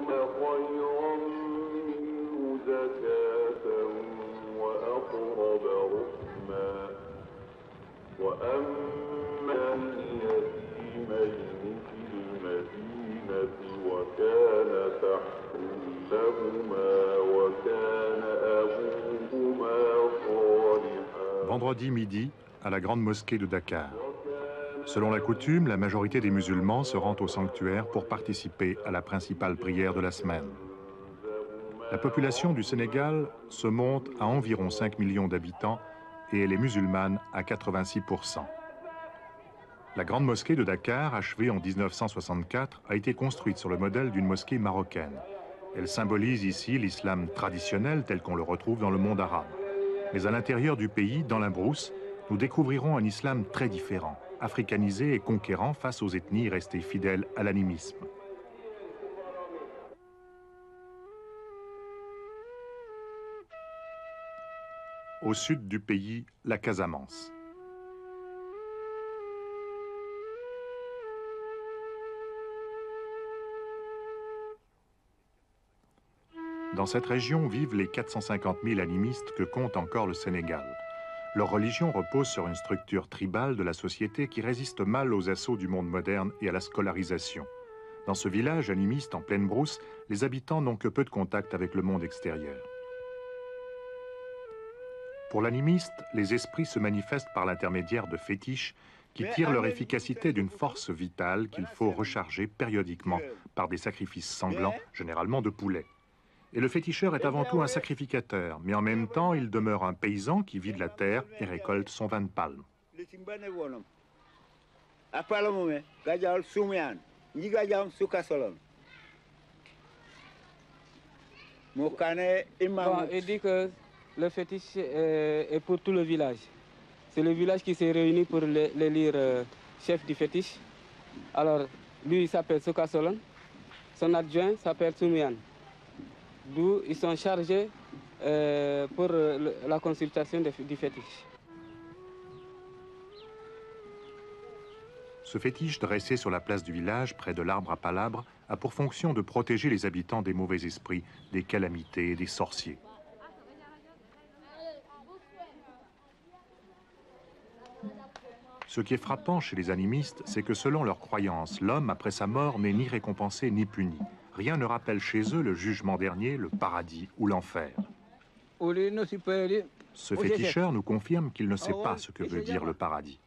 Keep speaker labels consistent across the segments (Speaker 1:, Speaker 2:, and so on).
Speaker 1: خيرا منه زكاة وأقرب رحما وأما اليتيمين في المدينة وكان تحت لهما وكان أبوهما صالحا.
Speaker 2: Vendredi midi, à la grande mosquée de Dakar. Selon la coutume, la majorité des musulmans se rend au sanctuaire pour participer à la principale prière de la semaine. La population du Sénégal se monte à environ 5 millions d'habitants et elle est musulmane à 86%. La grande mosquée de Dakar, achevée en 1964, a été construite sur le modèle d'une mosquée marocaine. Elle symbolise ici l'islam traditionnel tel qu'on le retrouve dans le monde arabe. Mais à l'intérieur du pays, dans la brousse, nous découvrirons un islam très différent, africanisé et conquérant face aux ethnies restées fidèles à l'animisme. Au sud du pays, la Casamance. Dans cette région vivent les 450 000 animistes que compte encore le Sénégal. Leur religion repose sur une structure tribale de la société qui résiste mal aux assauts du monde moderne et à la scolarisation. Dans ce village animiste en pleine brousse, les habitants n'ont que peu de contact avec le monde extérieur. Pour l'animiste, les esprits se manifestent par l'intermédiaire de fétiches qui tirent leur efficacité d'une force vitale qu'il faut recharger périodiquement par des sacrifices sanglants, généralement de poulets. Et le féticheur est avant tout un sacrificateur, mais en même temps, il demeure un paysan qui vit de la terre et récolte son vin de palme.
Speaker 3: Bon, il dit que le fétiche est pour tout le village. C'est le village qui s'est réuni pour l'élire chef du fétiche. Alors, lui, il s'appelle Souka Solon. Son adjoint s'appelle Soumian. D'où ils sont chargés pour la consultation du fétiche.
Speaker 2: Ce fétiche dressé sur la place du village, près de l'arbre à palabres, a pour fonction de protéger les habitants des mauvais esprits, des calamités et des sorciers. Ce qui est frappant chez les animistes, c'est que selon leurs croyances, l'homme, après sa mort, n'est ni récompensé ni puni. Rien ne rappelle chez eux le jugement dernier, le paradis ou l'enfer. Ce féticheur nous confirme qu'il ne sait pas ce que veut dire le paradis.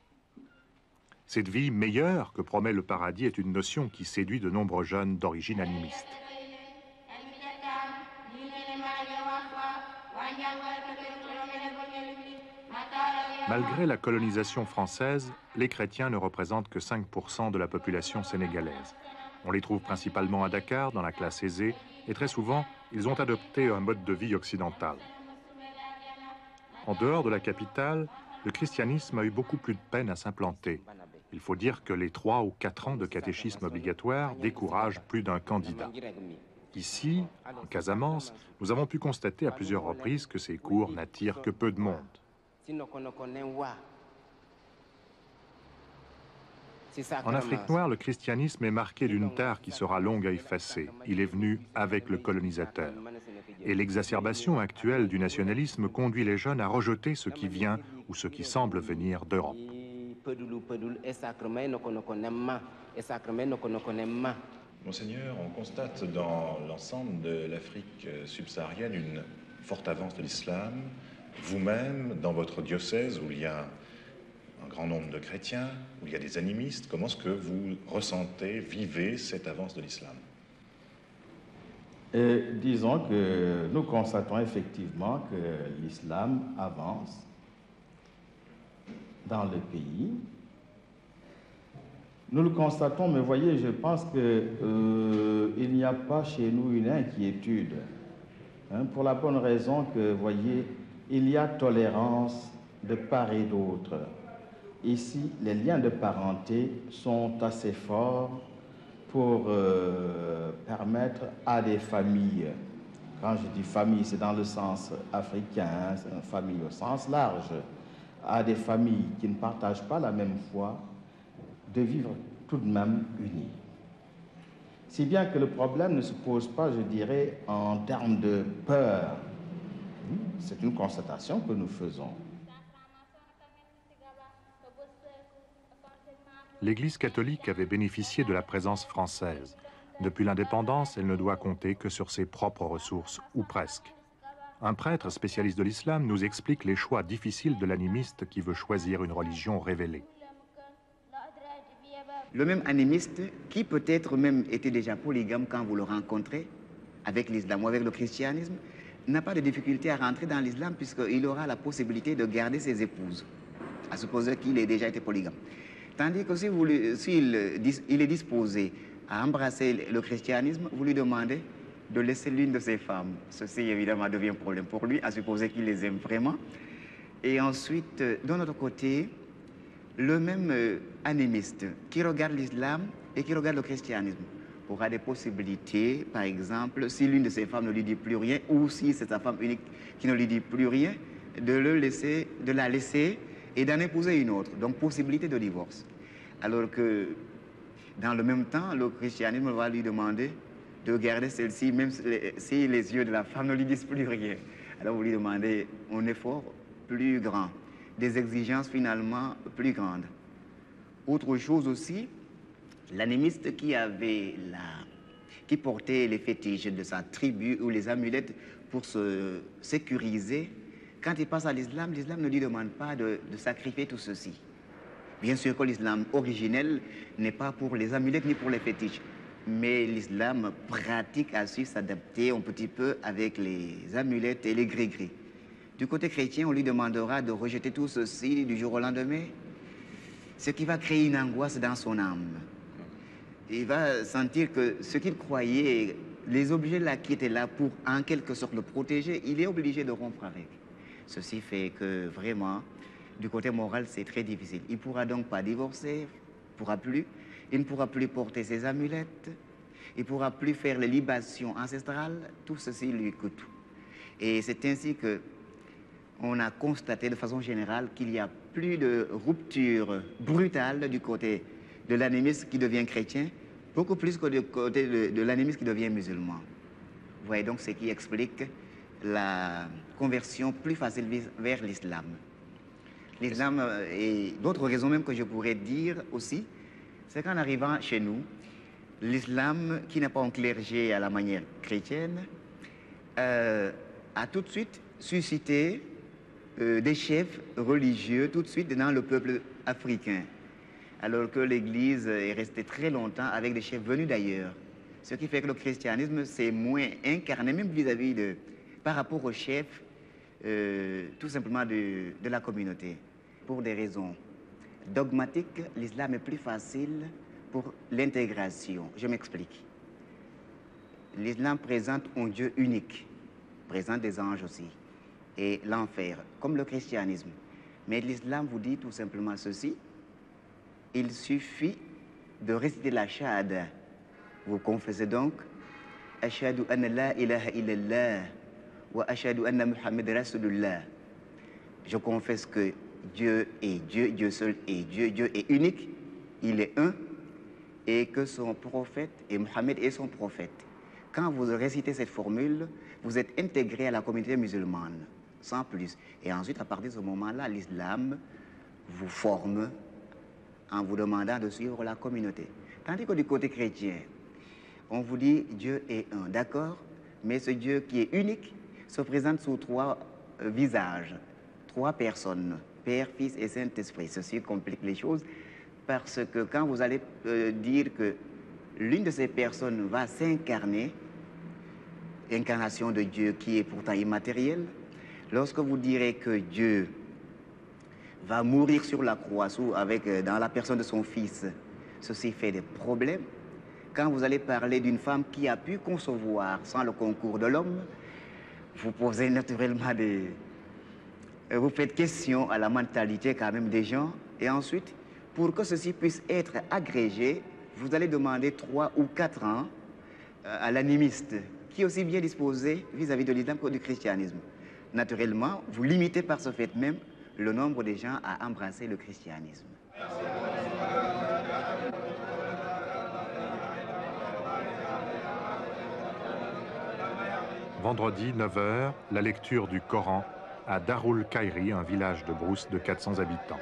Speaker 2: Cette vie meilleure que promet le paradis est une notion qui séduit de nombreux jeunes d'origine animiste. Malgré la colonisation française, les chrétiens ne représentent que 5% de la population sénégalaise. On les trouve principalement à Dakar, dans la classe aisée, et très souvent, ils ont adopté un mode de vie occidental. En dehors de la capitale, le christianisme a eu beaucoup plus de peine à s'implanter. Il faut dire que les 3 ou 4 ans de catéchisme obligatoire découragent plus d'un candidat. Ici, en Casamance, nous avons pu constater à plusieurs reprises que ces cours n'attirent que peu de monde. En Afrique noire, le christianisme est marqué d'une tare qui sera longue à effacer. Il est venu avec le colonisateur. Et l'exacerbation actuelle du nationalisme conduit les jeunes à rejeter ce qui vient ou ce qui semble venir d'Europe.
Speaker 4: Monseigneur, on constate dans l'ensemble de l'Afrique subsaharienne une forte avance de l'islam. Vous-même, dans votre diocèse où il y a un grand nombre de chrétiens, où il y a des animistes, comment est-ce que vous ressentez, vivez cette avance de l'islam?
Speaker 5: Disons que nous constatons effectivement que l'islam avance dans le pays. Nous le constatons, mais voyez, je pense qu'il n'y a pas chez nous une inquiétude, hein, pour la bonne raison que, voyez, il y a tolérance de part et d'autre. Ici, les liens de parenté sont assez forts pour permettre à des familles, quand je dis famille, c'est dans le sens africain, c'est une famille au sens large, à des familles qui ne partagent pas la même foi, de vivre tout de même unies. Si bien que le problème ne se pose pas, je dirais, en termes de peur. C'est une constatation que nous faisons.
Speaker 2: L'Église catholique avait bénéficié de la présence française. Depuis l'indépendance, elle ne doit compter que sur ses propres ressources, ou presque. Un prêtre spécialiste de l'islam nous explique les choix difficiles de l'animiste qui veut choisir une religion révélée.
Speaker 6: Le même animiste, qui peut-être même était déjà polygame quand vous le rencontrez, avec l'islam ou avec le christianisme, n'a pas de difficulté à rentrer dans l'islam puisqu'il aura la possibilité de garder ses épouses, à supposer qu'il ait déjà été polygame. Tandis que s'il est disposé à embrasser le christianisme, vous lui demandez de laisser l'une de ses femmes. Ceci, évidemment, devient un problème pour lui, à supposer qu'il les aime vraiment. Et ensuite, d'un autre côté, le même animiste qui regarde l'islam et qui regarde le christianisme aura des possibilités, par exemple, si l'une de ses femmes ne lui dit plus rien, ou si c'est sa femme unique qui ne lui dit plus rien, de la laisser et d'en épouser une autre. Donc, possibilité de divorce. Alors que, dans le même temps, le christianisme va lui demander de garder celle-ci, même si les yeux de la femme ne lui disent plus rien. Alors, vous lui demandez un effort plus grand, des exigences finalement plus grandes. Autre chose aussi, l'animiste qui portait les fétiches de sa tribu ou les amulettes pour se sécuriser, quand il passe à l'islam, l'islam ne lui demande pas de sacrifier tout ceci. Bien sûr que l'islam originel n'est pas pour les amulettes ni pour les fétiches, mais l'islam pratique a su s'adapter un petit peu avec les amulettes et les gris-gris. Du côté chrétien, on lui demandera de rejeter tout ceci du jour au lendemain, ce qui va créer une angoisse dans son âme. Il va sentir que ce qu'il croyait, les objets là qui étaient là pour en quelque sorte le protéger, il est obligé de rompre avec. Ceci fait que vraiment, du côté moral, c'est très difficile. Il ne pourra donc pas divorcer, il ne pourra plus porter ses amulettes, il ne pourra plus faire les libations ancestrales, tout ceci lui coûte. Et c'est ainsi que on a constaté de façon générale qu'il y a plus de rupture brutale du côté de l'animiste qui devient chrétien, beaucoup plus que du côté de l'animiste qui devient musulman. Vous voyez donc ce qui explique la conversion plus facile vers l'islam. L'islam, et d'autres raisons même que je pourrais dire aussi, c'est qu'en arrivant chez nous, l'islam, qui n'a pas un clergé à la manière chrétienne, a tout de suite suscité des chefs religieux tout de suite dans le peuple africain, alors que l'Église est restée très longtemps avec des chefs venus d'ailleurs. Ce qui fait que le christianisme s'est moins incarné, même vis-à-vis par rapport aux chefs, tout simplement de la communauté. Pour des raisons dogmatiques, l'islam est plus facile pour l'intégration. Je m'explique. L'islam présente un Dieu unique, présente des anges aussi, et l'enfer, comme le christianisme. Mais l'islam vous dit tout simplement ceci: il suffit de réciter la shahada. Vous confessez donc Ashhadu anna la ilaha illallah wa ashhadu anna Muhammad Rasulullah. Je confesse que Dieu est Dieu, Dieu seul est Dieu, Dieu est unique, il est un, et que son prophète, et Mohammed est son prophète. Quand vous récitez cette formule, vous êtes intégré à la communauté musulmane, sans plus. Et ensuite, à partir de ce moment-là, l'islam vous forme en vous demandant de suivre la communauté. Tandis que du côté chrétien, on vous dit Dieu est un, d'accord, mais ce Dieu qui est unique se présente sous trois visages, trois personnes, Père, Fils et Saint-Esprit. Ceci complique les choses parce que quand vous allez dire que l'une de ces personnes va s'incarner, incarnation de Dieu qui est pourtant immatériel, lorsque vous direz que Dieu va mourir sur la croix dans la personne de son Fils, ceci fait des problèmes. Quand vous allez parler d'une femme qui a pu concevoir sans le concours de l'homme, vous posez naturellement vous faites question à la mentalité quand même des gens. Et ensuite, pour que ceci puisse être agrégé, vous allez demander 3 ou 4 ans à l'animiste, qui est aussi bien disposé vis-à-vis de l'islam que du christianisme. Naturellement, vous limitez par ce fait même le nombre des gens à embrasser le christianisme.
Speaker 2: Vendredi, 9 h, la lecture du Coran à Darul Khairi, un village de Brousse de 400 habitants.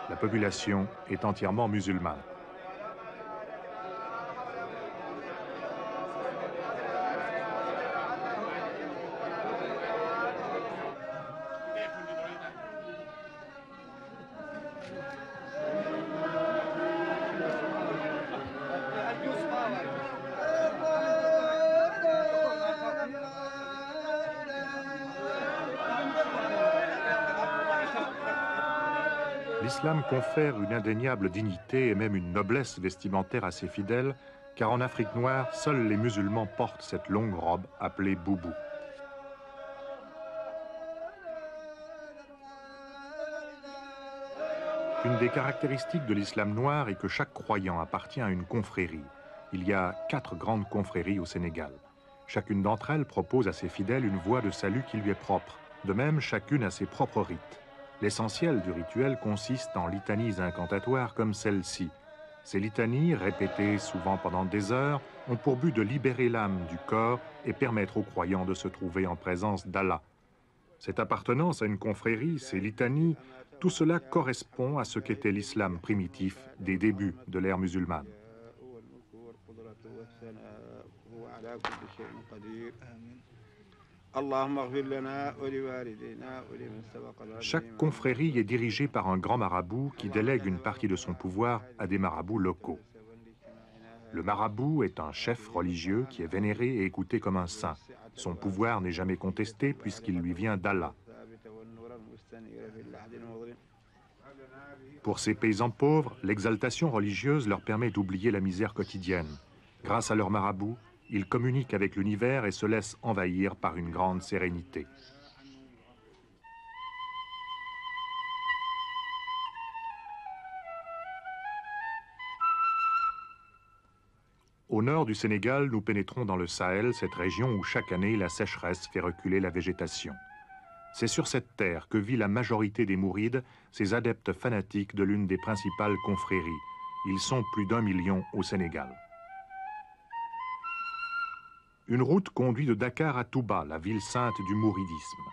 Speaker 2: La population est entièrement musulmane. L'islam confère une indéniable dignité et même une noblesse vestimentaire à ses fidèles, car en Afrique noire, seuls les musulmans portent cette longue robe appelée boubou. Une des caractéristiques de l'islam noir est que chaque croyant appartient à une confrérie. Il y a 4 grandes confréries au Sénégal. Chacune d'entre elles propose à ses fidèles une voie de salut qui lui est propre. De même, chacune a ses propres rites. L'essentiel du rituel consiste en litanies incantatoires comme celle-ci. Ces litanies, répétées souvent pendant des heures, ont pour but de libérer l'âme du corps et permettre aux croyants de se trouver en présence d'Allah. Cette appartenance à une confrérie, ces litanies, tout cela correspond à ce qu'était l'islam primitif des débuts de l'ère musulmane. Chaque confrérie est dirigée par un grand marabout qui délègue une partie de son pouvoir à des marabouts locaux. Le marabout est un chef religieux qui est vénéré et écouté comme un saint. Son pouvoir n'est jamais contesté puisqu'il lui vient d'Allah. Pour ces paysans pauvres, l'exaltation religieuse leur permet d'oublier la misère quotidienne. Grâce à leur marabout, ils communiquent avec l'univers et se laissent envahir par une grande sérénité. Au nord du Sénégal, nous pénétrons dans le Sahel, cette région où chaque année la sécheresse fait reculer la végétation. C'est sur cette terre que vit la majorité des mourides, ces adeptes fanatiques de l'une des principales confréries. Ils sont plus d'1 million au Sénégal. Une route conduit de Dakar à Touba, la ville sainte du mouridisme.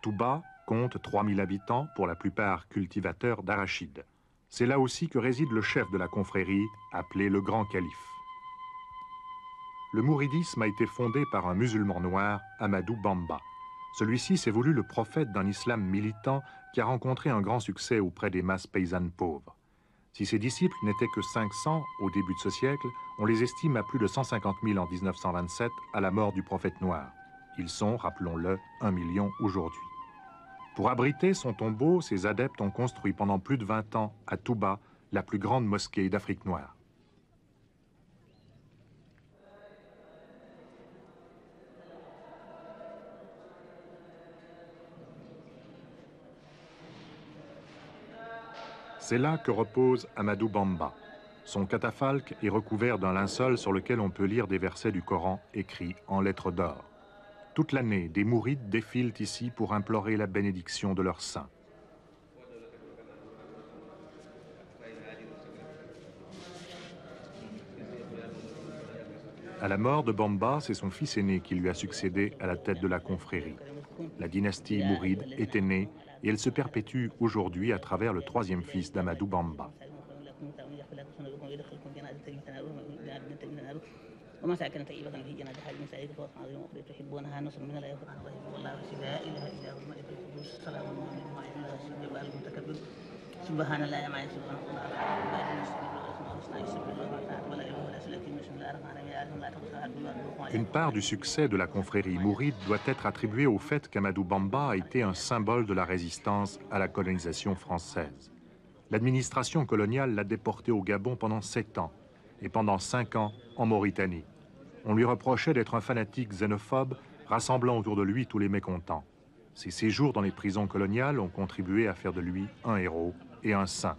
Speaker 2: Touba compte 3000 habitants, pour la plupart cultivateurs d'arachides. C'est là aussi que réside le chef de la confrérie, appelé le Grand Calife. Le mouridisme a été fondé par un musulman noir, Amadou Bamba. Celui-ci s'est voulu le prophète d'un islam militant qui a rencontré un grand succès auprès des masses paysannes pauvres. Si ses disciples n'étaient que 500 au début de ce siècle, on les estime à plus de 150 000 en 1927 à la mort du prophète noir. Ils sont, rappelons-le, 1 million aujourd'hui. Pour abriter son tombeau, ses adeptes ont construit pendant plus de 20 ans à Touba la plus grande mosquée d'Afrique noire. C'est là que repose Amadou Bamba. Son catafalque est recouvert d'un linceul sur lequel on peut lire des versets du Coran écrits en lettres d'or. Toute l'année, des mourides défilent ici pour implorer la bénédiction de leur saint. À la mort de Bamba, c'est son fils aîné qui lui a succédé à la tête de la confrérie. La dynastie mouride était née et elle se perpétue aujourd'hui à travers le 3e fils d'Amadou Bamba. Une part du succès de la confrérie mouride doit être attribuée au fait qu'Amadou Bamba a été un symbole de la résistance à la colonisation française. L'administration coloniale l'a déporté au Gabon pendant 7 ans et pendant 5 ans en Mauritanie. On lui reprochait d'être un fanatique xénophobe rassemblant autour de lui tous les mécontents. Ses séjours dans les prisons coloniales ont contribué à faire de lui un héros et un saint.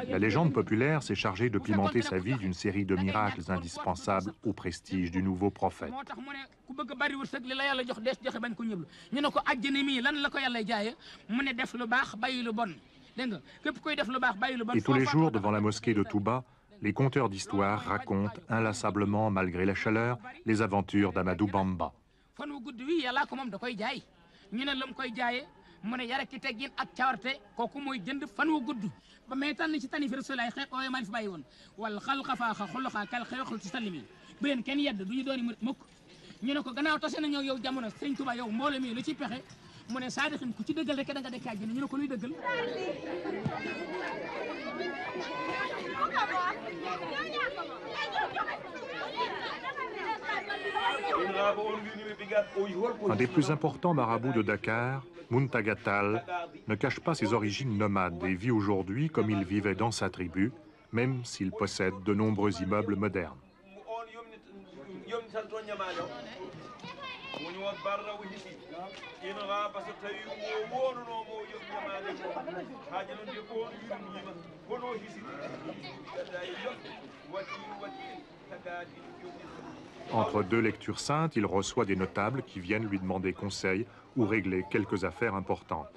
Speaker 2: La légende populaire s'est chargée de pimenter sa vie d'une série de miracles indispensables au prestige du nouveau prophète. Et tous les jours, devant la mosquée de Touba, les conteurs d'histoire racontent inlassablement, malgré la chaleur, les aventures d'Amadou Bamba. Un des plus importants marabouts de Dakar, Muntaga Tall, ne cache pas ses origines nomades et vit aujourd'hui comme il vivait dans sa tribu, même s'il possède de nombreux immeubles modernes. Entre deux lectures saintes, il reçoit des notables qui viennent lui demander conseil ou régler quelques affaires importantes.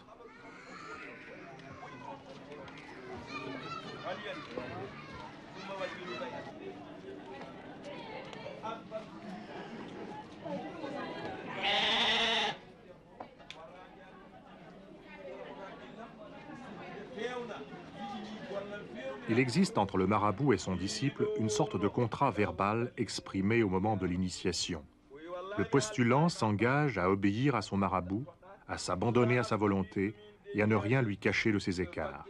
Speaker 2: Il existe entre le marabout et son disciple une sorte de contrat verbal exprimé au moment de l'initiation. Le postulant s'engage à obéir à son marabout, à s'abandonner à sa volonté et à ne rien lui cacher de ses écarts.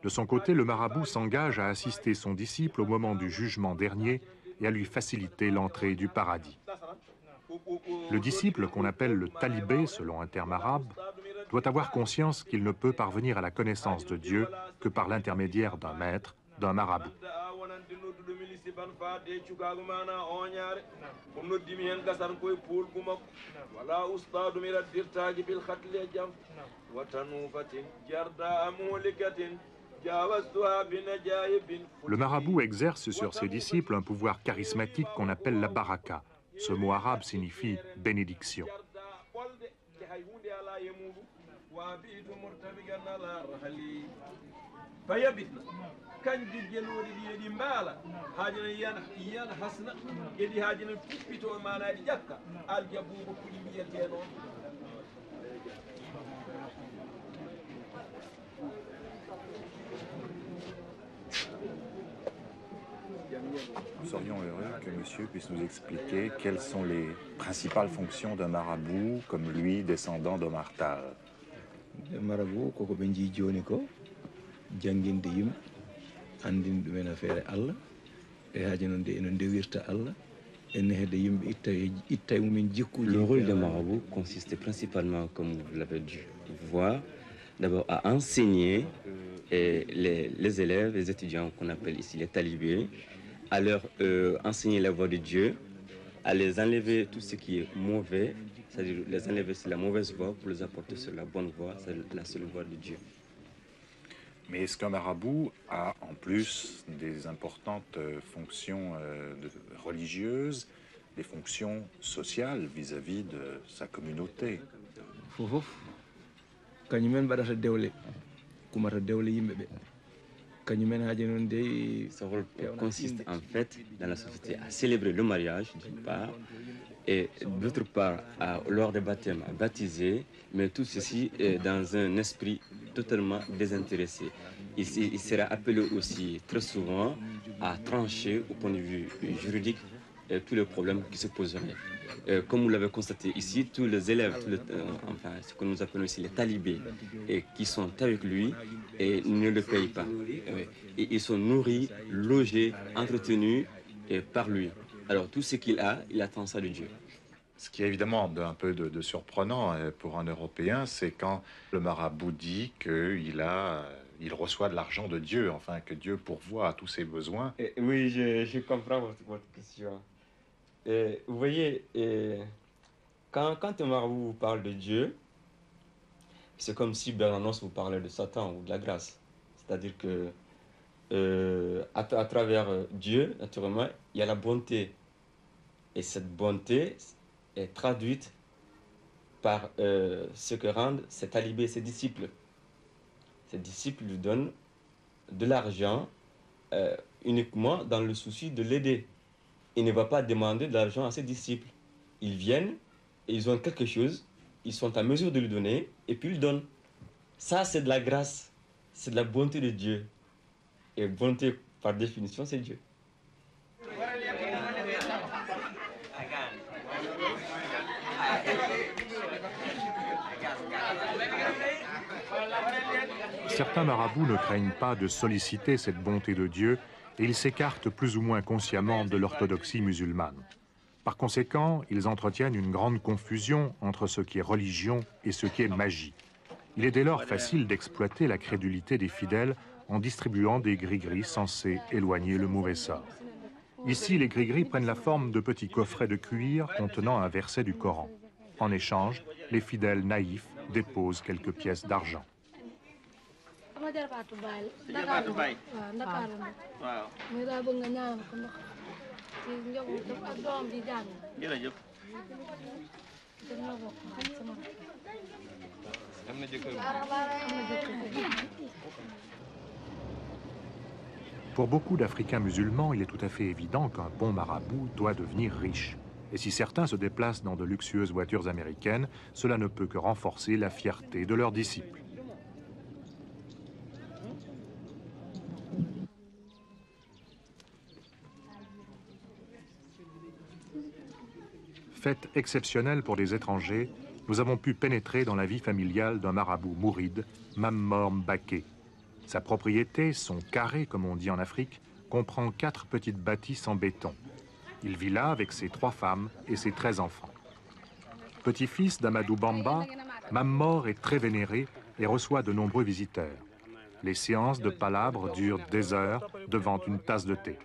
Speaker 2: De son côté, le marabout s'engage à assister son disciple au moment du jugement dernier et à lui faciliter l'entrée du paradis. Le disciple, qu'on appelle le talibé selon un terme arabe, doit avoir conscience qu'il ne peut parvenir à la connaissance de Dieu que par l'intermédiaire d'un maître, d'un marabout. Le marabout exerce sur ses disciples un pouvoir charismatique qu'on appelle la baraka. Ce mot arabe signifie bénédiction.
Speaker 4: Nous serions heureux que monsieur puisse nous expliquer quelles sont les principales fonctions d'un marabout comme lui, descendant d'Omar Tall.
Speaker 7: Le marabout, koko ɓe jii joni ko janginde yimɓe andinde ɗumen affaire Allah e haaji noon de eno ndewirta Allah ene hedde yimɓe itta mumen jikkuji.
Speaker 8: Le rôle d'un marabout consiste principalement, comme vous l'avez dû voir, d'abord à enseigner les élèves, les étudiants qu'on appelle ici les talibés, à leur enseigner la voie de Dieu, à les enlever tout ce qui est mauvais, c'est-à-dire les enlever sur la mauvaise voie pour les apporter sur la bonne voie, c'est la seule voie de Dieu.
Speaker 4: Mais est-ce qu'un marabout a en plus des importantes fonctions religieuses, des fonctions sociales vis-à-vis de sa communauté?
Speaker 8: Son rôle consiste en fait dans la société à célébrer le mariage d'une part et d'autre part lors des baptêmes à baptiser, mais tout ceci dans un esprit totalement désintéressé. Il sera appelé aussi très souvent à trancher au point de vue juridique tous les problèmes qui se poseraient. Comme vous l'avez constaté ici, tous les élèves, enfin ce que nous appelons ici les talibés, qui sont avec lui et ne le payent pas. Et ils sont nourris, logés, entretenus par lui. Alors tout ce qu'il a, il attend ça de Dieu.
Speaker 4: Ce qui est évidemment un peu de surprenant pour un Européen, c'est quand le marabout dit qu'il reçoit de l'argent de Dieu, enfin que Dieu pourvoit à tous ses besoins.
Speaker 8: Oui, je comprends votre question. Vous voyez, quand un marabout vous parle de Dieu, c'est comme si Bernanos vous parlait de Satan ou de la grâce. C'est-à-dire que à travers Dieu, naturellement, il y a la bonté. Et cette bonté est traduite par ce que rendent ses talibés, ses disciples. Ses disciples lui donnent de l'argent uniquement dans le souci de l'aider. Il ne va pas demander de l'argent à ses disciples. Ils viennent, et ils ont quelque chose, ils sont en mesure de lui donner, et puis ils donnent. Ça, c'est de la grâce, c'est de la bonté de Dieu. Et bonté, par définition, c'est Dieu.
Speaker 2: Certains marabouts ne craignent pas de solliciter cette bonté de Dieu et ils s'écartent plus ou moins consciemment de l'orthodoxie musulmane. Par conséquent, ils entretiennent une grande confusion entre ce qui est religion et ce qui est magie. Il est dès lors facile d'exploiter la crédulité des fidèles en distribuant des gris-gris censés éloigner le mauvais sort. Ici, les gris-gris prennent la forme de petits coffrets de cuir contenant un verset du Coran. En échange, les fidèles naïfs déposent quelques pièces d'argent. Pour beaucoup d'Africains musulmans, il est tout à fait évident qu'un bon marabout doit devenir riche. Et si certains se déplacent dans de luxueuses voitures américaines, cela ne peut que renforcer la fierté de leurs disciples. Fête exceptionnelle pour les étrangers, nous avons pu pénétrer dans la vie familiale d'un marabout mouride, Mammor Mbaké. Sa propriété, son carré comme on dit en Afrique, comprend 4 petites bâtisses en béton. Il vit là avec ses 3 femmes et ses 13 enfants. Petit-fils d'Amadou Bamba, Mammor est très vénéré et reçoit de nombreux visiteurs. Les séances de palabres durent des heures devant une tasse de thé.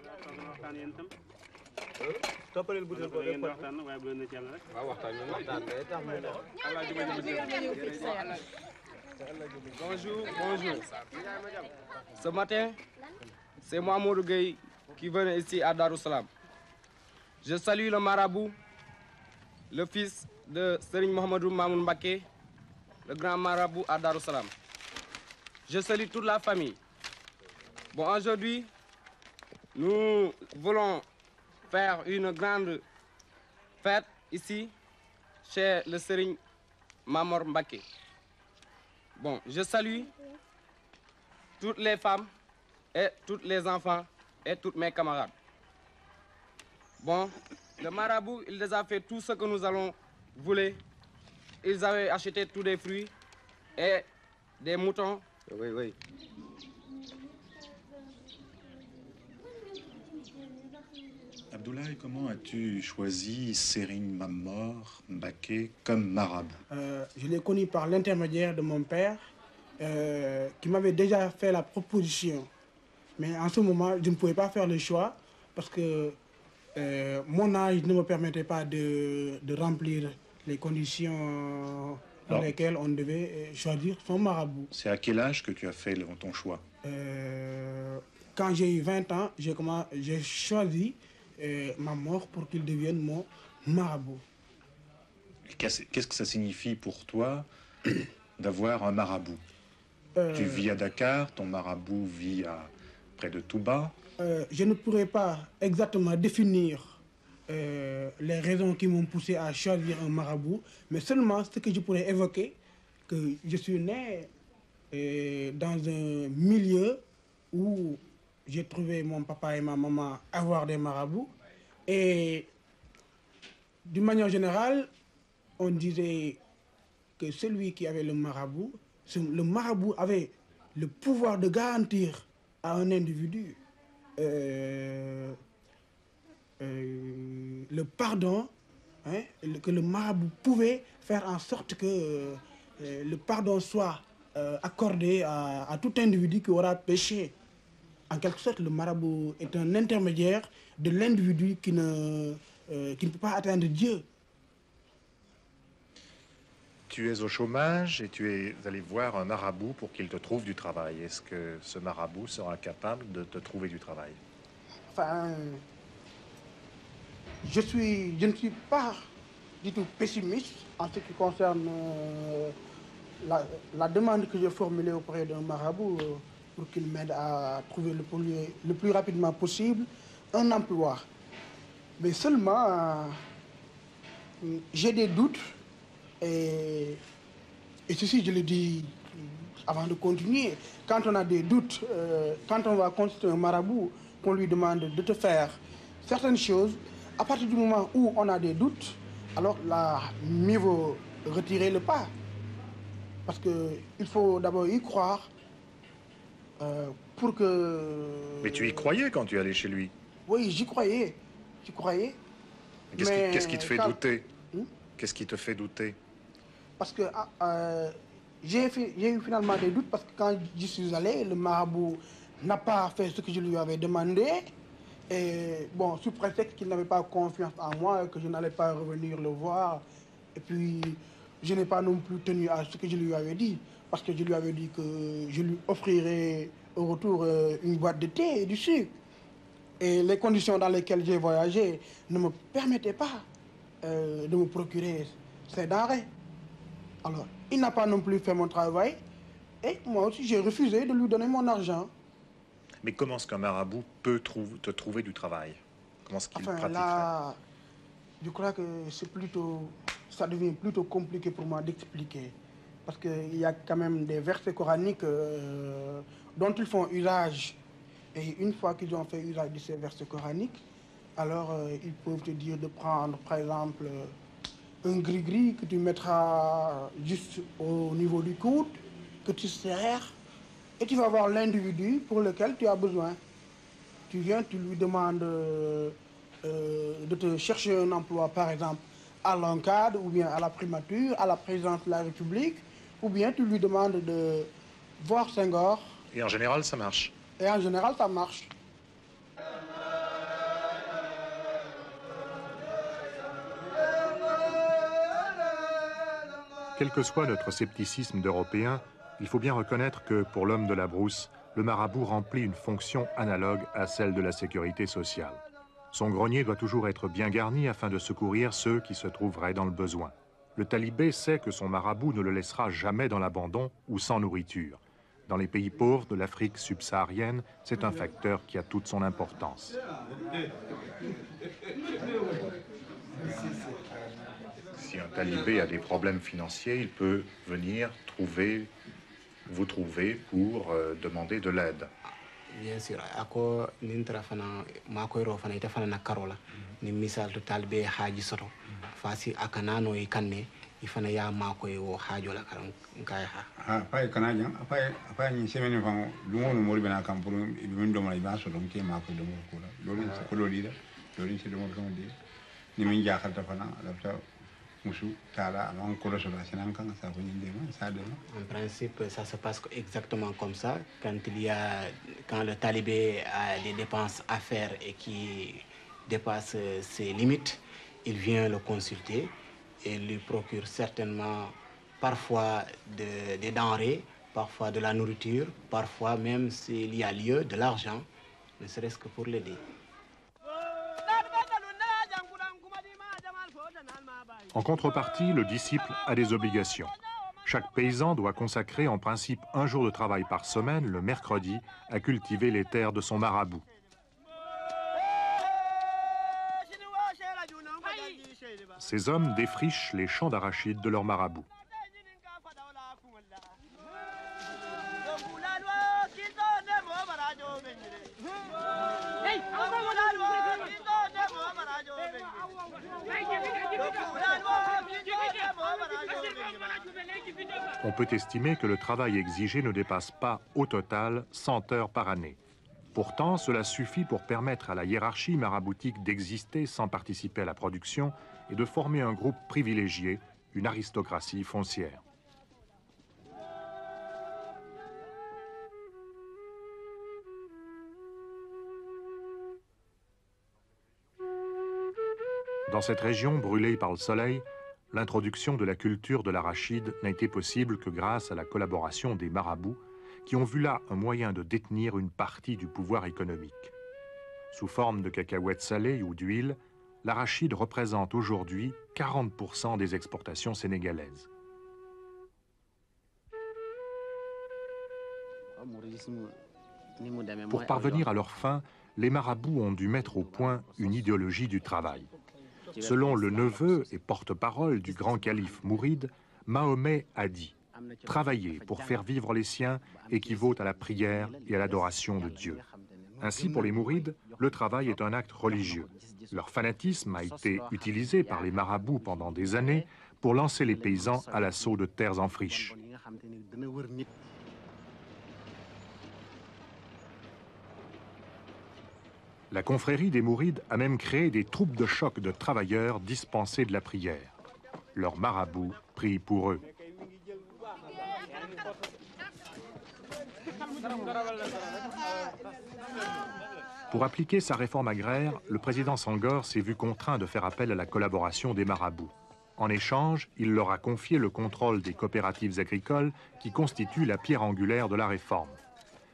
Speaker 3: Bonjour, bonjour. Ce matin, c'est moi, Mourou Gueye, qui venais ici à Darussalam. Je salue le marabout, le fils de Serigne Mohamedou Mamoun Mbaké, le grand marabout à Darussalam. Je salue toute la famille. Bon, aujourd'hui, nous voulons faire une grande fête ici, chez le Serigne Mamor Mbaké. Bon, je salue toutes les femmes et tous les enfants et tous mes camarades. Bon, le marabout, il les a fait tout ce que nous allons vouloir. Ils avaient acheté tous des fruits et des moutons. Oui, oui.
Speaker 4: Abdoulaye, comment as-tu choisi Serigne Mammor Mbaké comme marabout?
Speaker 9: Je l'ai connu par l'intermédiaire de mon père, qui m'avait déjà fait la proposition. Mais en ce moment, je ne pouvais pas faire le choix parce que mon âge ne me permettait pas de remplir les conditions dans lesquelles on devait choisir son marabout.
Speaker 4: C'est à quel âge que tu as fait ton choix?
Speaker 9: Quand j'ai eu 20 ans, j'ai choisi Mammor pour qu'il devienne mon marabout.
Speaker 4: Qu'est-ce que ça signifie pour toi d'avoir un marabout? Tu vis à Dakar, ton marabout vit près de Touba.
Speaker 9: Je ne pourrais pas exactement définir les raisons qui m'ont poussé à choisir un marabout, mais seulement ce que je pourrais évoquer, que je suis né dans un milieu où j'ai trouvé mon papa et ma maman avoir des marabouts. Et d'une manière générale, on disait que celui qui avait le marabout avait le pouvoir de garantir à un individu le pardon, hein, que le marabout pouvait faire en sorte que le pardon soit accordé à tout individu qui aura péché. En quelque sorte, le marabout est un intermédiaire de l'individu qui ne peut pas atteindre Dieu.
Speaker 2: Tu es au chômage et tu es allé voir un marabout pour qu'il te trouve du travail. Est-ce que ce marabout sera capable de te trouver du travail?
Speaker 9: Enfin, je ne suis pas du tout pessimiste en ce qui concerne la demande que j'ai formulée auprès d'un marabout. pour qu'il m'aide à trouver le plus rapidement possible un emploi. Mais seulement, j'ai des doutes, et ceci je le dis avant de continuer, quand on a des doutes, quand on va consulter un marabout, qu'on lui demande de te faire certaines choses, à partir du moment où on a des doutes, alors là, mieux vaut retirer le pas. Parce qu'il faut d'abord y croire pour que...
Speaker 2: Mais tu y croyais quand tu allais chez lui?
Speaker 9: Oui, j'y croyais. J'y croyais.
Speaker 2: Qu'est-ce qui te fait douter? Qu'est-ce qui te fait douter?
Speaker 9: Parce que j'ai eu finalement des doutes, parce que quand j'y suis allé, le marabout n'a pas fait ce que je lui avais demandé. Et bon, sous prétexte qu'il n'avait pas confiance en moi, que je n'allais pas revenir le voir. Et puis, je n'ai pas non plus tenu à ce que je lui avais dit, parce que je lui avais dit que je lui offrirais au retour une boîte de thé et du sucre. Et les conditions dans lesquelles j'ai voyagé ne me permettaient pas de me procurer ces denrées. Alors, il n'a pas non plus fait mon travail, et moi aussi j'ai refusé de lui donner mon argent.
Speaker 2: Mais comment est-ce qu'un marabout peut te trouver du travail? Comment est-ce qu'il pratiquerait?
Speaker 9: Là, je crois que ça devient plutôt compliqué pour moi d'expliquer. Parce qu'il y a quand même des versets coraniques dont ils font usage. Et une fois qu'ils ont fait usage de ces versets coraniques, alors ils peuvent te dire de prendre, par exemple, un gris-gris que tu mettras juste au niveau du coude, que tu serres, et tu vas voir l'individu pour lequel tu as besoin. Tu viens, tu lui demandes de te chercher un emploi, par exemple, à l'encadre, ou bien à la primature, à la présidence de la République, ou bien tu lui demandes de voir Senghor.
Speaker 2: Et en général, ça marche.
Speaker 9: Et en général, ça marche.
Speaker 2: Quel que soit notre scepticisme d'Européens, il faut bien reconnaître que, pour l'homme de la brousse, le marabout remplit une fonction analogue à celle de la sécurité sociale. Son grenier doit toujours être bien garni afin de secourir ceux qui se trouveraient dans le besoin. Le talibé sait que son marabout ne le laissera jamais dans l'abandon ou sans nourriture. Dans les pays pauvres de l'Afrique subsaharienne, c'est un facteur qui a toute son importance. Si un talibé a des problèmes financiers, il peut venir vous trouver pour demander de l'aide.
Speaker 10: Bien sûr, ako nintra fana makoyro fana ita fana nakarola ni misal to talbe haji soto fasi akanano e kanne ifana ya makoy wo hajo la karam kay ha
Speaker 11: pay kanaja pay ni semene fam lungo no mori bena kam pour min do mala ba so don ke makoy do ko la lolin ko lolida lolin ci do mo ko di ni min jaxalta fana lafta musu tala avant ko so la sinan kan sa ko ñinde ma sa de
Speaker 10: en principe ça se passe exactement comme ça quand le talibé a des dépenses à faire et qui dépasse ses limites, il vient le consulter et lui procure certainement parfois des denrées, parfois de la nourriture, parfois même s'il y a lieu de l'argent, ne serait-ce que pour l'aider.
Speaker 2: En contrepartie, le disciple a des obligations. Chaque paysan doit consacrer en principe un jour de travail par semaine, le mercredi, à cultiver les terres de son marabout. Ces hommes défrichent les champs d'arachides de leur marabout. On peut estimer que le travail exigé ne dépasse pas, au total, 100 heures par année. Pourtant, cela suffit pour permettre à la hiérarchie maraboutique d'exister sans participer à la production et de former un groupe privilégié, une aristocratie foncière. Dans cette région brûlée par le soleil, l'introduction de la culture de l'arachide n'a été possible que grâce à la collaboration des marabouts qui ont vu là un moyen de détenir une partie du pouvoir économique. Sous forme de cacahuètes salées ou d'huile, l'arachide représente aujourd'hui 40% des exportations sénégalaises. Pour parvenir à leur fin, les marabouts ont dû mettre au point une idéologie du travail. Selon le neveu et porte-parole du grand calife Mouride, Mahomet a dit « Travailler pour faire vivre les siens équivaut à la prière et à l'adoration de Dieu ». Ainsi, pour les Mourides, le travail est un acte religieux. Leur fanatisme a été utilisé par les marabouts pendant des années pour lancer les paysans à l'assaut de terres en friche. La confrérie des Mourides a même créé des troupes de choc de travailleurs dispensés de la prière. Leurs marabouts prient pour eux. Pour appliquer sa réforme agraire, le président Senghor s'est vu contraint de faire appel à la collaboration des marabouts. En échange, il leur a confié le contrôle des coopératives agricoles qui constituent la pierre angulaire de la réforme.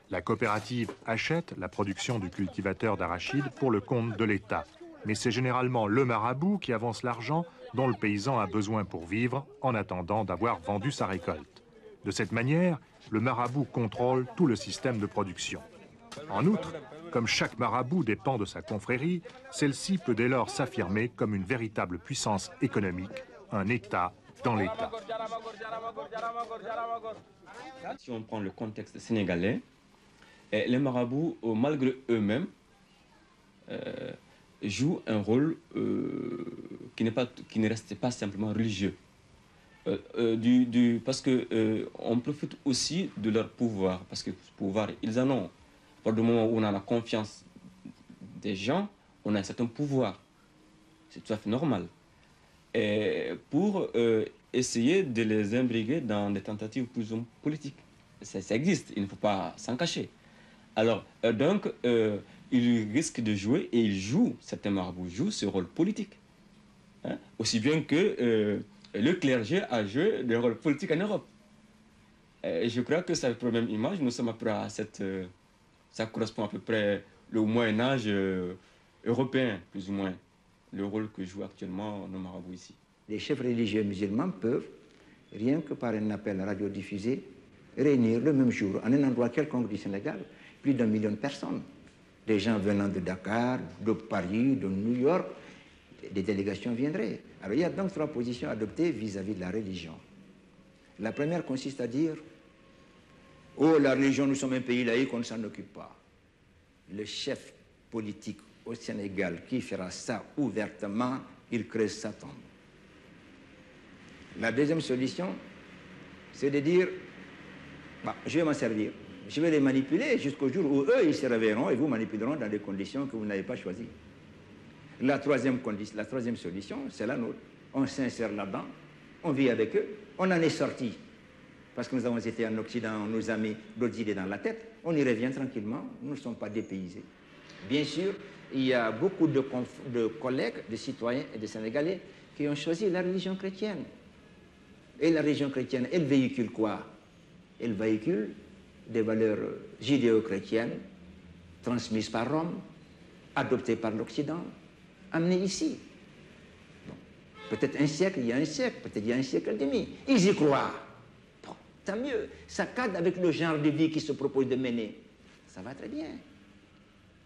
Speaker 2: La coopérative achète la production du cultivateur d'arachide pour le compte de l'État. Mais c'est généralement le marabout qui avance l'argent dont le paysan a besoin pour vivre en attendant d'avoir vendu sa récolte. De cette manière, le marabout contrôle tout le système de production. En outre, comme chaque marabout dépend de sa confrérie, celle-ci peut dès lors s'affirmer comme une véritable puissance économique, un État dans l'État.
Speaker 8: Si on prend le contexte sénégalais, les marabouts, malgré eux-mêmes, jouent un rôle qui ne reste pas simplement religieux. Parce qu'on profite aussi de leur pouvoir, parce que pouvoir, ils en ont. Par le moment où on a la confiance des gens, on a un certain pouvoir. C'est tout à fait normal. Et pour essayer de les imbriguer dans des tentatives plus ou moins politiques. Ça existe, il ne faut pas s'en cacher. Alors, donc, ils risquent de jouer, et ils jouent, certains marabouts jouent ce rôle politique. Hein? Aussi bien que le clergé a joué le rôle politique en Europe. Et je crois que c'est la même image. Nous sommes à peu près à cette... ça correspond à peu près au Moyen-Âge européen, plus ou moins, le rôle que jouent actuellement nos marabouts ici.
Speaker 12: Les chefs religieux musulmans peuvent, rien que par un appel radiodiffusé, réunir le même jour, en un endroit quelconque du Sénégal, plus d'1 million de personnes. Des gens venant de Dakar, de Paris, de New York, des délégations viendraient. Alors il y a donc 3 positions adoptées vis-à-vis de la religion. La première consiste à dire « Oh, la religion, nous sommes un pays laïque, on ne s'en occupe pas. » Le chef politique au Sénégal qui fera ça ouvertement, il creuse sa tombe. La deuxième solution, c'est de dire bah, « Je vais m'en servir. Je vais les manipuler jusqu'au jour où eux, ils se réveilleront et vous manipuleront dans des conditions que vous n'avez pas choisies. » La troisième solution, c'est la nôtre. On s'insère là-dedans, on vit avec eux, on en est sorti. Parce que nous avons été en Occident, on nous a mis d'autres idées dans la tête, on y revient tranquillement, nous ne sommes pas dépaysés. Bien sûr, il y a beaucoup de collègues, de citoyens et de Sénégalais qui ont choisi la religion chrétienne. Et la religion chrétienne, elle véhicule quoi? Elle véhicule des valeurs judéo-chrétiennes transmises par Rome, adoptées par l'Occident, amenées ici. Bon. Peut-être un siècle, il y a un siècle, peut-être il y a un siècle et demi. Ils y croient. Bon, tant mieux. Ça cadre avec le genre de vie qu'ils se proposent de mener. Ça va très bien.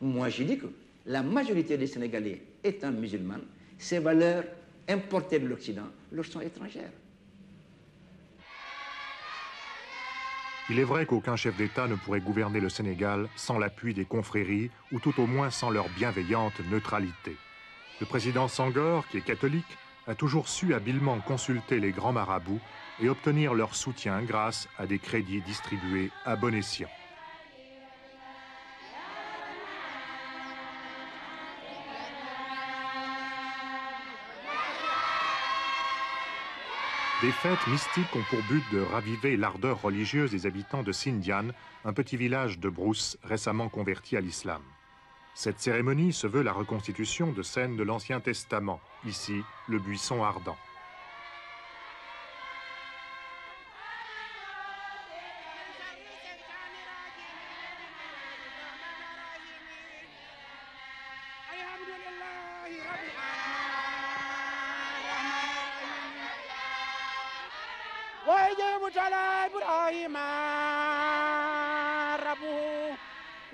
Speaker 12: Moi, je dis que la majorité des Sénégalais étant musulmans, ces valeurs importées de l'Occident leur sont étrangères.
Speaker 2: Il est vrai qu'aucun chef d'État ne pourrait gouverner le Sénégal sans l'appui des confréries, ou tout au moins sans leur bienveillante neutralité. Le président Senghor, qui est catholique, a toujours su habilement consulter les grands marabouts et obtenir leur soutien grâce à des crédits distribués à bon escient. Des fêtes mystiques ont pour but de raviver l'ardeur religieuse des habitants de Sindian, un petit village de Brousse récemment converti à l'islam. Cette cérémonie se veut la reconstitution de scènes de l'Ancien Testament, ici le buisson ardent.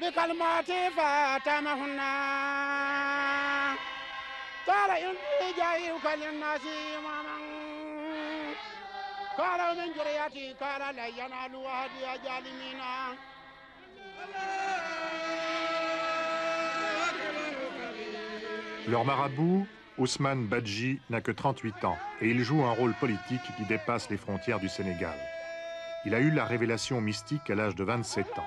Speaker 13: بكلمات فاتمهن قال إني جايك للناس إماما قال من جريتي قال لا ينال وهدي ظالمين.
Speaker 2: Leur marabout, Ousmane Badji, n'a que 38 ans et il joue un rôle politique qui dépasse les frontières du Sénégal. Il a eu la révélation mystique à l'âge de 27 ans.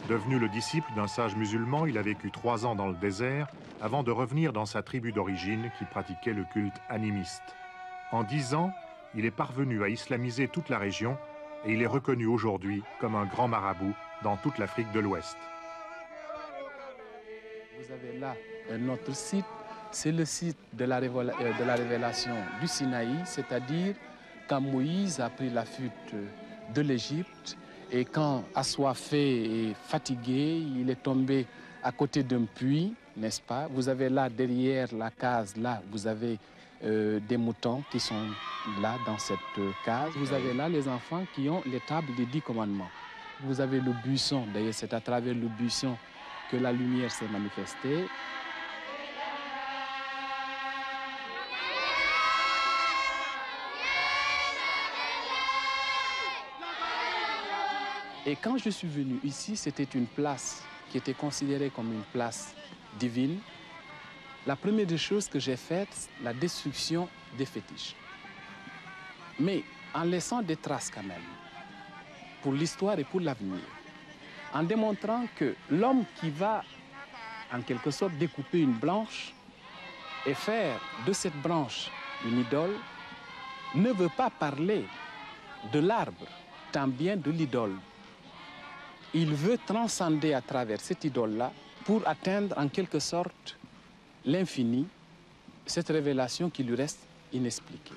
Speaker 2: Devenu le disciple d'un sage musulman, il a vécu 3 ans dans le désert avant de revenir dans sa tribu d'origine qui pratiquait le culte animiste. En 10 ans, il est parvenu à islamiser toute la région et il est reconnu aujourd'hui comme un grand marabout dans toute l'Afrique de l'Ouest.
Speaker 14: Vous avez là notre site, c'est le site de la révélation du Sinaï, c'est-à-dire quand Moïse a pris la fuite de l'Égypte et quand assoiffé et fatigué, il est tombé à côté d'un puits, n'est-ce pas? Vous avez là derrière la case, là, vous avez des moutons qui sont là dans cette case. Vous avez là les enfants qui ont les tables des 10 commandements. Vous avez le buisson, d'ailleurs c'est à travers le buisson que la lumière s'est manifestée. Et quand je suis venu ici, c'était une place qui était considérée comme une place divine. La première des choses que j'ai faites, la destruction des fétiches. Mais en laissant des traces quand même, pour l'histoire et pour l'avenir. En démontrant que l'homme qui va, en quelque sorte, découper une branche et faire de cette branche une idole, ne veut pas parler de l'arbre, tant bien de l'idole. Il veut transcender à travers cette idole-là pour atteindre en quelque sorte l'infini, cette révélation qui lui reste inexpliquée.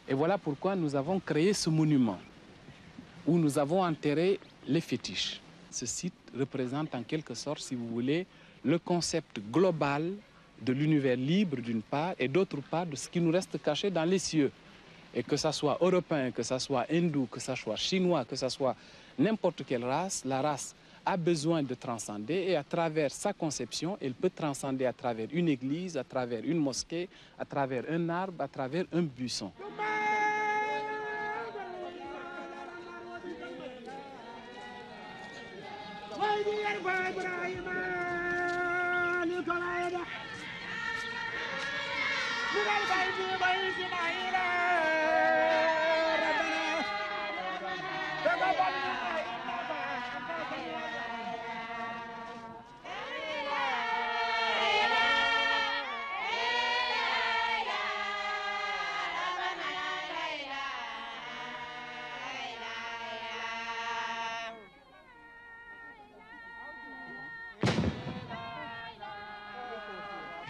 Speaker 14: Et voilà pourquoi nous avons créé ce monument où nous avons enterré les fétiches. Ce site représente en quelque sorte, si vous voulez, le concept global de l'univers libre d'une part et d'autre part de ce qui nous reste caché dans les cieux. Et que ça soit européen, que ça soit hindou, que ça soit chinois, que ça soit n'importe quelle race, la race a besoin de transcender et à travers sa conception, elle peut transcender à travers une église, à travers une mosquée, à travers un arbre, à travers un buisson.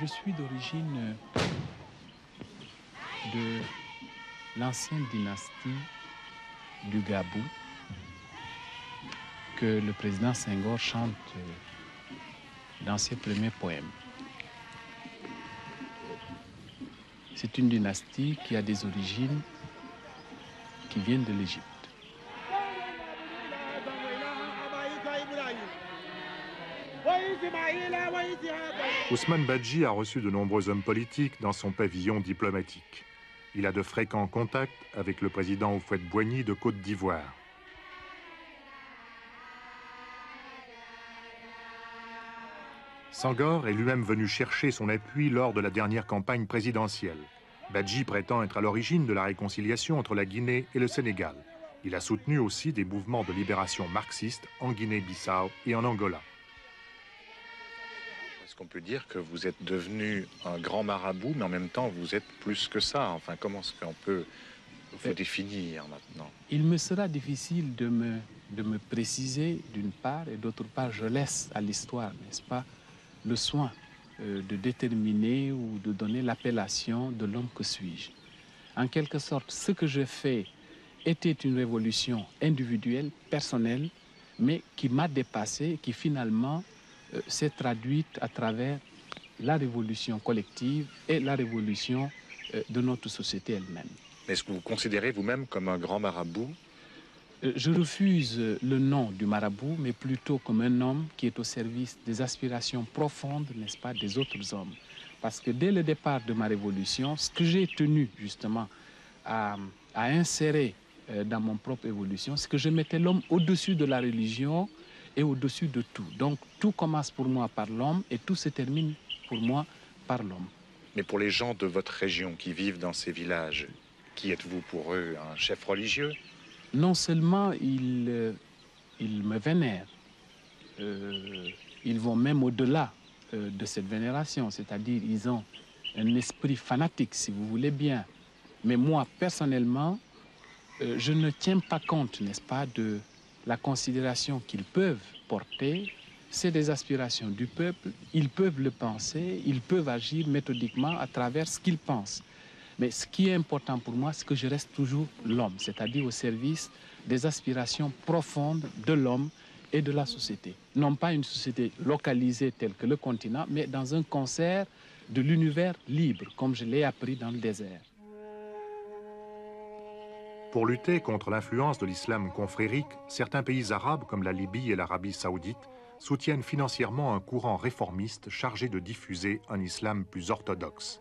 Speaker 14: Je suis d'origine de l'ancienne dynastie du Gabou que le président Senghor chante dans ses premiers poèmes. C'est une dynastie qui a des origines qui viennent de l'Égypte.
Speaker 2: Ousmane Badji a reçu de nombreux hommes politiques dans son pavillon diplomatique. Il a de fréquents contacts avec le président Houphouët-Boigny de Côte d'Ivoire. Senghor est lui-même venu chercher son appui lors de la dernière campagne présidentielle. Badji prétend être à l'origine de la réconciliation entre la Guinée et le Sénégal. Il a soutenu aussi des mouvements de libération marxistes en Guinée-Bissau et en Angola.
Speaker 4: Est-ce qu'on peut dire que vous êtes devenu un grand marabout, mais en même temps, vous êtes plus que ça? Enfin, comment est-ce qu'on peut vous définir maintenant?
Speaker 14: Il me sera difficile de me préciser d'une part, et d'autre part, je laisse à l'histoire, n'est-ce pas, le soin de déterminer ou de donner l'appellation de l'homme que suis-je. En quelque sorte, ce que je fais était une révolution individuelle, personnelle, mais qui m'a dépassé, qui finalement s'est traduite à travers la révolution collective et la révolution de notre société elle-même.
Speaker 4: Est-ce que vous vous considérez vous-même comme un grand marabout?
Speaker 14: Je refuse le nom du marabout, mais plutôt comme un homme qui est au service des aspirations profondes, n'est-ce pas, des autres hommes. Parce que dès le départ de ma révolution, ce que j'ai tenu justement à insérer dans mon propre évolution, c'est que je mettais l'homme au-dessus de la religion et au-dessus de tout. Donc tout commence pour moi par l'homme et tout se termine pour moi par l'homme.
Speaker 2: Mais pour les gens de votre région qui vivent dans ces villages, qui êtes-vous pour eux, un chef religieux?
Speaker 14: Non seulement ils me vénèrent, ils vont même au-delà de cette vénération, c'est-à-dire ils ont un esprit fanatique, si vous voulez bien. Mais moi, personnellement, je ne tiens pas compte, n'est-ce pas, de la considération qu'ils peuvent porter. C'est des aspirations du peuple, ils peuvent le penser, ils peuvent agir méthodiquement à travers ce qu'ils pensent. Mais ce qui est important pour moi, c'est que je reste toujours l'homme, c'est-à-dire au service des aspirations profondes de l'homme et de la société. Non pas une société localisée telle que le continent, mais dans un concert de l'univers libre, comme je l'ai appris dans le désert.
Speaker 2: Pour lutter contre l'influence de l'islam confrérique, certains pays arabes, comme la Libye et l'Arabie saoudite, soutiennent financièrement un courant réformiste chargé de diffuser un islam plus orthodoxe.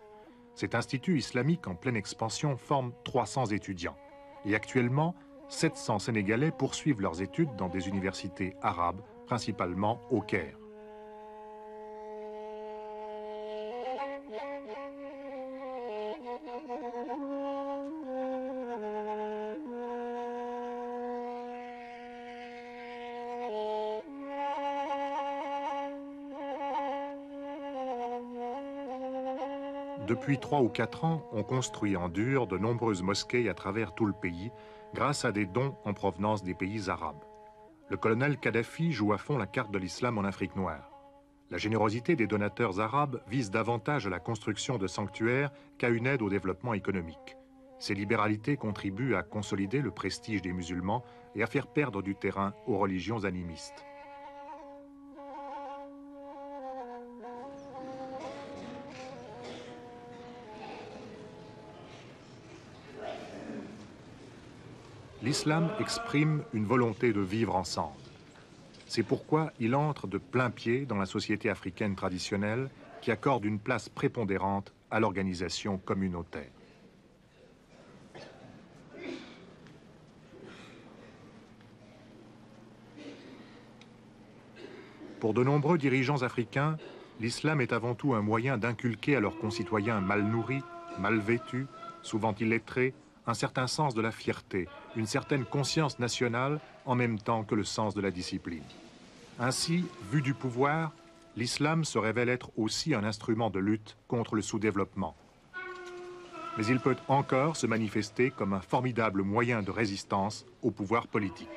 Speaker 2: Cet institut islamique en pleine expansion forme 300 étudiants. Et actuellement, 700 Sénégalais poursuivent leurs études dans des universités arabes, principalement au Caire. Depuis 3 ou 4 ans, on construit en dur de nombreuses mosquées à travers tout le pays, grâce à des dons en provenance des pays arabes. Le colonel Kadhafi joue à fond la carte de l'islam en Afrique noire. La générosité des donateurs arabes vise davantage à la construction de sanctuaires qu'à une aide au développement économique. Ces libéralités contribuent à consolider le prestige des musulmans et à faire perdre du terrain aux religions animistes. L'islam exprime une volonté de vivre ensemble. C'est pourquoi il entre de plein pied dans la société africaine traditionnelle qui accorde une place prépondérante à l'organisation communautaire. Pour de nombreux dirigeants africains, l'islam est avant tout un moyen d'inculquer à leurs concitoyens mal nourris, mal vêtus, souvent illettrés, un certain sens de la fierté, une certaine conscience nationale en même temps que le sens de la discipline. Ainsi, vu du pouvoir, l'islam se révèle être aussi un instrument de lutte contre le sous-développement. Mais il peut encore se manifester comme un formidable moyen de résistance au pouvoir politique.